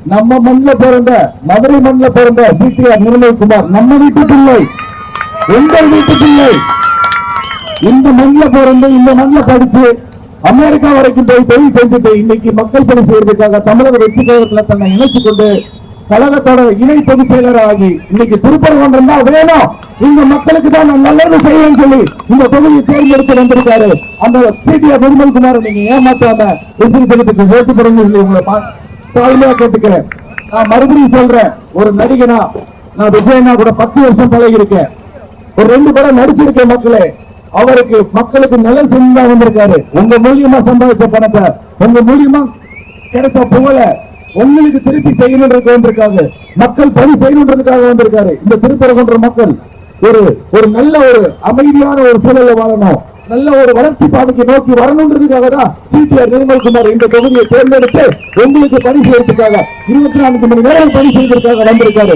நம்ம மண்ணில் பிறந்த மதுரை மண்ணில் பிறந்த சிடிஆர் நிர்மல்குமார் நம்ம வீட்டு பிள்ளை, எங்கள் வீட்டு பிள்ளை. இந்த மண்ணில் பிறந்து இந்த மண்ணில் படிச்சு அமெரிக்கா வரைக்கும் போய் தொழில் செஞ்சுட்டு இன்னைக்கு மக்கள் பணி செய்யறதுக்காக தமிழக வெற்றி கழகத்தில் தன்னை இணைச்சு கொண்டு கழகத்தோட இணை பொதுச் செயலர் ஆகி இன்னைக்கு திருப்பரங்குன்றம் தான் வேணும், இந்த மக்களுக்கு தான் நான் நல்லது செய்யணும்னு சொல்லி இந்த தொகுதியை தேர்ந்தெடுத்து வந்திருக்காரு. அந்த சிடிஆர் நிர்மல்குமார் நீங்க ஏமாத்தாம விசிறிச்சலத்துக்கு சேர்த்து போறீங்க சொல்லி உங்களை தாழ்மையா கேட்டுக்கிறேன். நான் மறுபடியும் சொல்றேன், ஒரு நடிகனா நான் விஜயனா கூட 10 வருஷம் பழகி இருக்கேன், ஒரு 2 படம் நடிச்சிருக்கேன். மக்களே, அவருக்கு மக்களுக்கு நல்ல செஞ்சா வந்திருக்காரு. உங்க மூலியமா சம்பாதிச்ச பணத்தை, உங்க மூலியமா கிடைச்ச புகழை உங்களுக்கு திருப்பி செய்யணுன்றதுக்கு வந்திருக்காங்க. மக்கள் பணி செய்யணுன்றதுக்காக வந்திருக்காரு. இந்த திருப்பரங்குன்றம் மக்கள் ஒரு நல்ல ஒரு அமைதியான ஒரு சூழலை வாழணும், நல்ல ஒரு வளர்ச்சி பாதைக்கு நோக்கி வரணுன்றதுக்காக தான் சிடிஆர் நிர்மல்குமார் இந்த தொகுதியை தேர்ந்தெடுத்து உங்களுக்கு பணி செய்யறதுக்காக 24 மணி நேரம் பணி செய்வதற்காக வந்திருக்காரு.